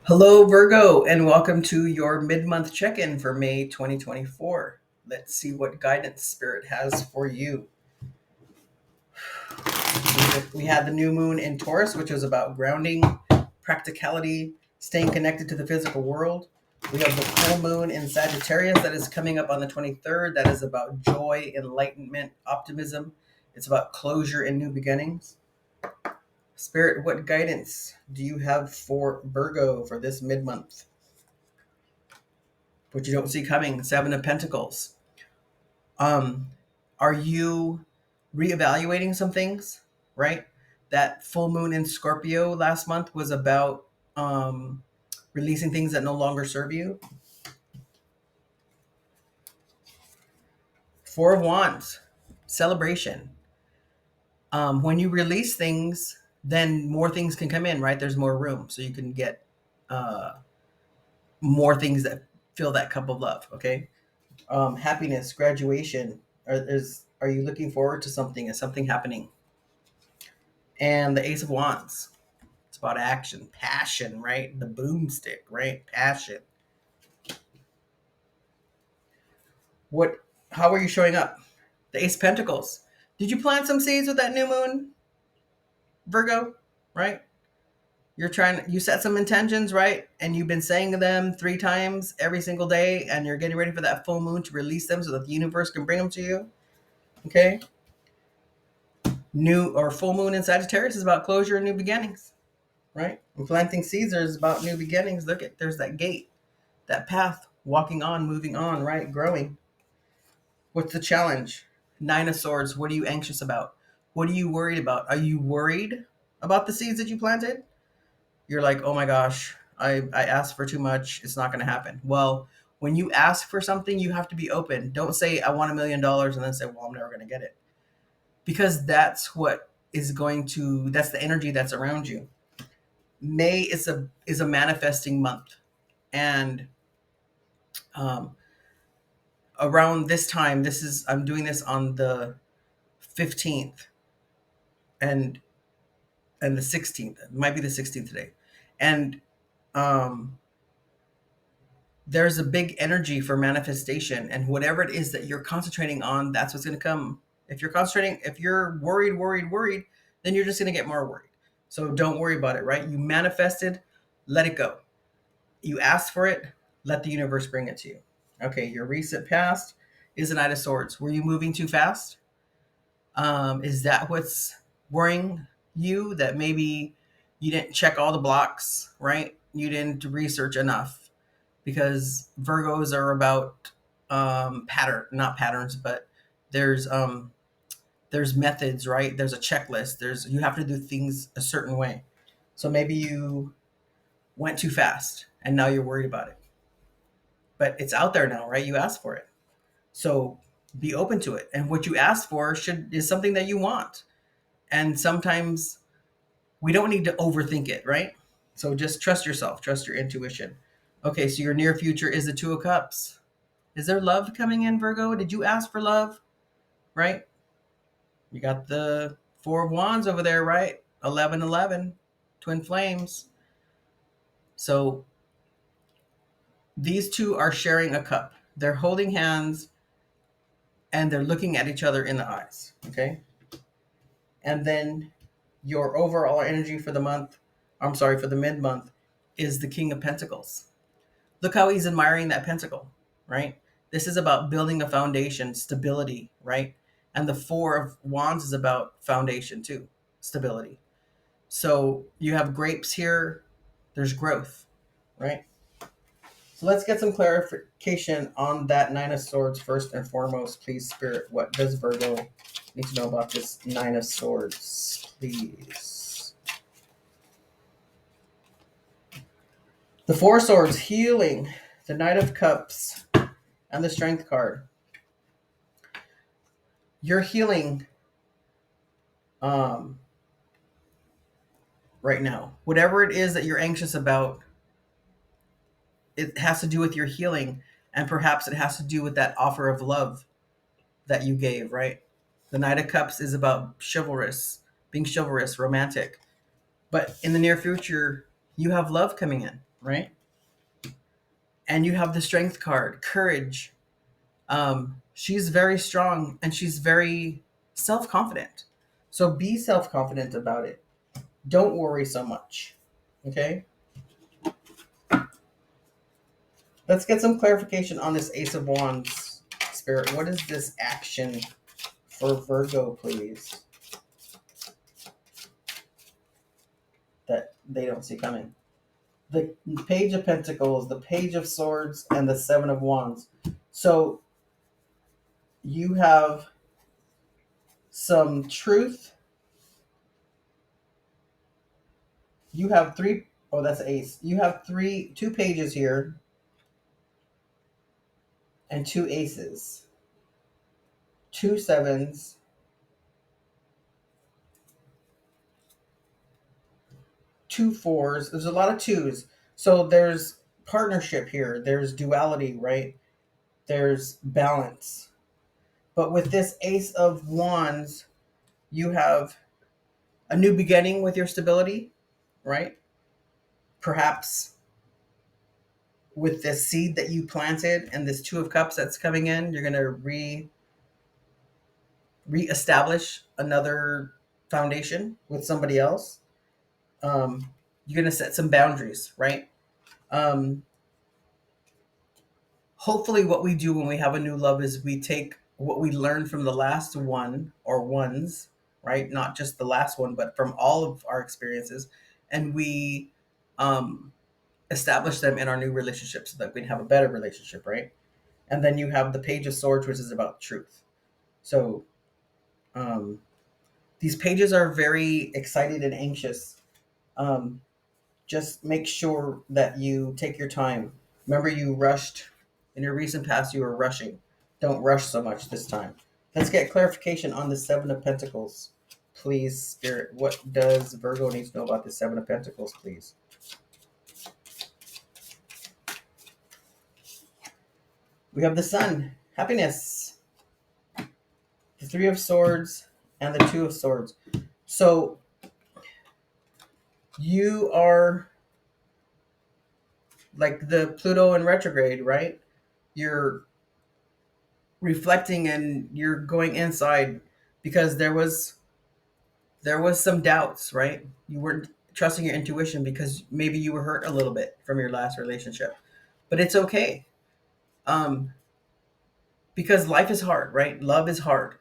Hello, Virgo, and welcome to your mid month check in for May 2024. Let's see what guidance Spirit has for you. We had the new moon in Taurus, which was about grounding, practicality, staying connected to the physical world. We have the full moon in Sagittarius that is coming up on the 23rd. That is about joy, enlightenment, optimism. It's about closure and new beginnings. Spirit, what guidance do you have for Virgo for this mid month? What you don't see coming, Seven of Pentacles. Um, are you reevaluating some things, right? That full moon in Scorpio last month was about releasing things that no longer serve you. Four of Wands, celebration. When you release things, then more things can come in, right? There's more room, so you can get uh, more things that fill that cup of love. Okay, happiness, graduation. Are you looking forward to something? Is something happening? And the Ace of Wands. It's about action, passion, right? The boomstick, right? Passion. What? How are you showing up? The Ace of Pentacles. Did you plant some seeds with that new moon, Virgo? Right? You set some intentions, right? And you've been saying them 3 times every single day, and you're getting ready for that full moon to release them so that the universe can bring them to you. Okay? New or full moon in Sagittarius is about closure and new beginnings, right? And planting seeds is about new beginnings. Look at there's that gate, that path, walking on, moving on, right? Growing. What's the challenge? Nine of Swords. What are you anxious about? What are you worried about? Are you worried about the seeds that you planted? You're like, oh my gosh, I asked for too much. It's not going to happen. Well, when you ask for something, you have to be open. Don't say, I want $1 million and then say, well, I'm never going to get it. Because that's the energy that's around you. May is a manifesting month. And um, around this time, I'm doing this on the 15th and the 16th. It might be the 16th today. And um there's a big energy for manifestation, and whatever it is that you're concentrating on, that's what's going to come. If you're worried, then you're just going to get more worried. So don't worry about it, right? You manifested, let it go. You asked for it, let the universe bring it to you. Okay, your recent past is a Knight of Swords. Were you moving too fast? Is that what's worrying you? That maybe you didn't check all the blocks, right? You didn't research enough, because Virgos are about not patterns, but there's um, there's methods, right? There's a checklist. You have to do things a certain way. So maybe you went too fast and now you're worried about it. But it's out there now, right? You asked for it. So be open to it. And what you asked for is something that you want. And sometimes we don't need to overthink it, right? So just trust yourself, trust your intuition. Okay, so your near future is the Two of Cups. Is there love coming in, Virgo? Did you ask for love? Right? You got the Four of Wands over there, right? 1111, twin flames. So these two are sharing a cup. They're holding hands and they're looking at each other in the eyes. Okay. And then your overall energy for the month, for the mid month, is the King of Pentacles. Look how he's admiring that pentacle, right? This is about building a foundation, stability, right? And the Four of Wands is about foundation too, stability. So you have grapes here, there's growth, right? So let's get some clarification on that Nine of Swords first and foremost, please, Spirit. What does Virgo need to know about this Nine of Swords, please? The Four of Swords, healing, the Knight of Cups, and the Strength card. You're healing um, right now. Whatever it is that you're anxious about, it has to do with your healing, and perhaps it has to do with that offer of love that you gave, right? The Knight of Cups is about being chivalrous, romantic. But in the near future, you have love coming in. right? And you have the strength card, courage. She's very strong and she's very self confident. So be self confident about it. Don't worry so much. Okay? Let's get some clarification on this Ace of Wands, Spirit. What is this action for Virgo, please? That they don't see coming. The Page of Pentacles, the Page of Swords, and the Seven of Wands. So you have some truth. You have three. Oh, that's ace. You have two pages here and two aces, two sevens, two fours. There's a lot of twos. So there's partnership here. There's duality, right? There's balance. But with this Ace of Wands, you have a new beginning with your stability, right? Perhaps with this seed that you planted and this Two of Cups that's coming in, you're going to reestablish another foundation with somebody else. You're going to set some boundaries, right? Um, Hopefully, what we do when we have a new love is we take what we learned from the last one or ones, right? Not just the last one, but from all of our experiences, and we um, establish them in our new relationship so that we can have a better relationship, right? And then you have the Page of Swords, which is about truth. So um, these pages are very excited and anxious. Um, just make sure that you take your time. Remember, you rushed in your recent past, you were rushing. Don't rush so much this time. Let's get clarification on the Seven of Pentacles, please, Spirit. What does Virgo need to know about the Seven of Pentacles, please? We have the Sun, happiness, the Three of Swords, and the Two of Swords. So you are like the Pluto in retrograde, right? You're reflecting and you're going inside because there was some doubts, right? You weren't trusting your intuition because maybe you were hurt a little bit from your last relationship. But it's okay. Um because life is hard, right? Love is hard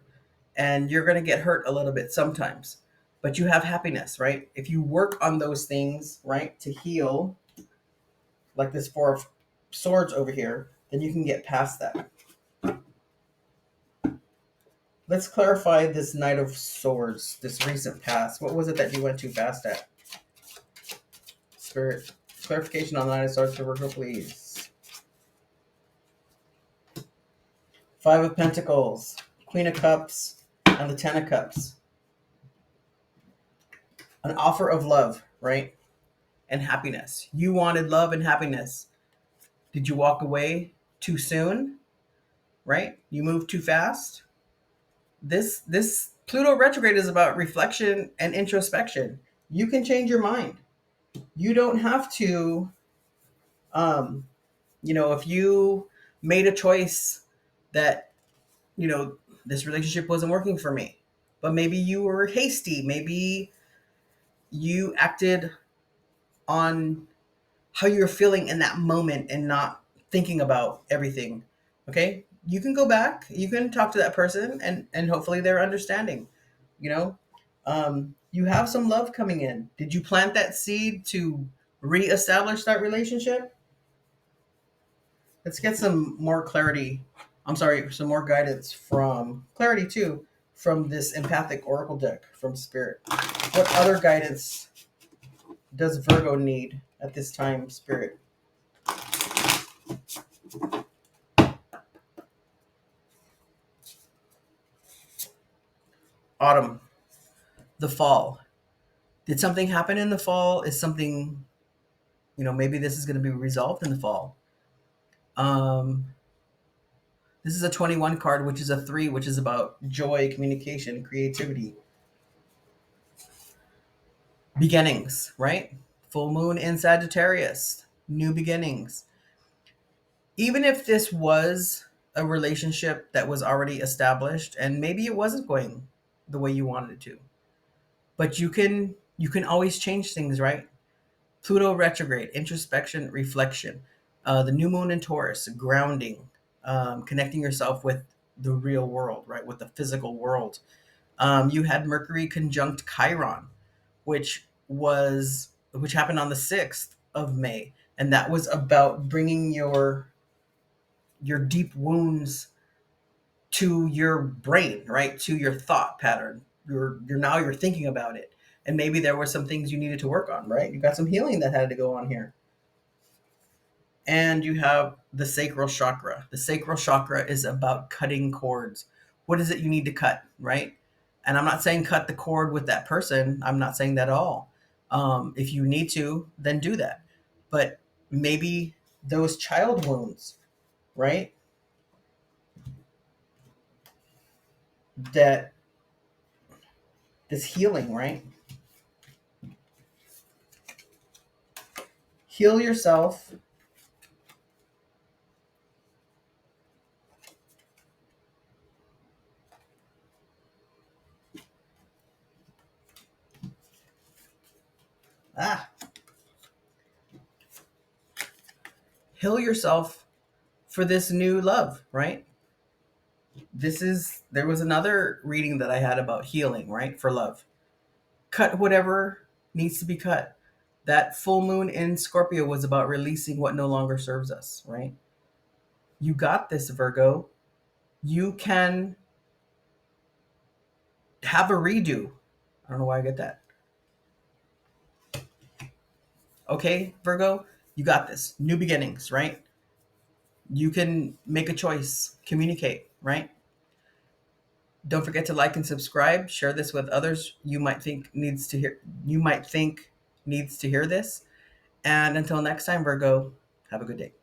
and you're going to get hurt a little bit sometimes. But you have happiness, right? If you work on those things, right, to heal, like this Four of Swords over here, then you can get past that. Let's clarify this Knight of Swords, this recent past. What was it that you went too fast at? Spirit, clarification on the Knight of Swords for Virgo, please. Five of Pentacles, Queen of Cups, and the Ten of Cups. An offer of love, right? And happiness. You wanted love and happiness. Did you walk away too soon? Right? You moved too fast? This Pluto retrograde is about reflection and introspection. You can change your mind. You don't have to if you made a choice that, this relationship wasn't working for me, but maybe you were hasty, maybe you acted on how you're feeling in that moment and not thinking about everything. Okay? You can go back, you can talk to that person and hopefully they're understanding. You know, you have some love coming in. Did you plant that seed to reestablish that relationship? Let's get some more clarity. I'm sorry, some more guidance from clarity too from this empathic oracle deck from Spirit. What other guidance does Virgo need at this time, Spirit? Autumn, the fall. Did something happen in the fall? Is something, maybe this is going to be resolved in the fall. This is a 21 card, which is a 3, which is about joy, communication, creativity, beginnings, right? Full moon in Sagittarius. new beginnings. Even if this was a relationship that was already established and maybe it wasn't going the way you wanted it to, but you can always change things, right? Pluto retrograde, introspection, reflection, the new moon in Taurus, grounding, connecting yourself with the real world, right? With the physical world. You had Mercury conjunct Chiron, which happened on the 6th of May, and that was about bringing your deep wounds to your brain, right? To your thought pattern. You're thinking about it. And maybe there were some things you needed to work on, right? You got some healing that had to go on here. And you have the sacral chakra. The sacral chakra is about cutting cords. What is it you need to cut, right? And I'm not saying cut the cord with that person. I'm not saying that at all. If you need to, then do that. But maybe those child wounds, right? That this healing, right? Heal yourself. Ah, heal yourself for this new love, right? There was another reading that I had about healing, right? For love. Cut whatever needs to be cut. That full moon in Scorpio was about releasing what no longer serves us, right? You got this, Virgo. You can have a redo. I don't know why I get that. Okay, Virgo, you got this. New beginnings, right? You can make a choice, communicate, right? Don't forget to like and subscribe. Share this with others you might think needs to hear this. And until next time, Virgo, have a good day.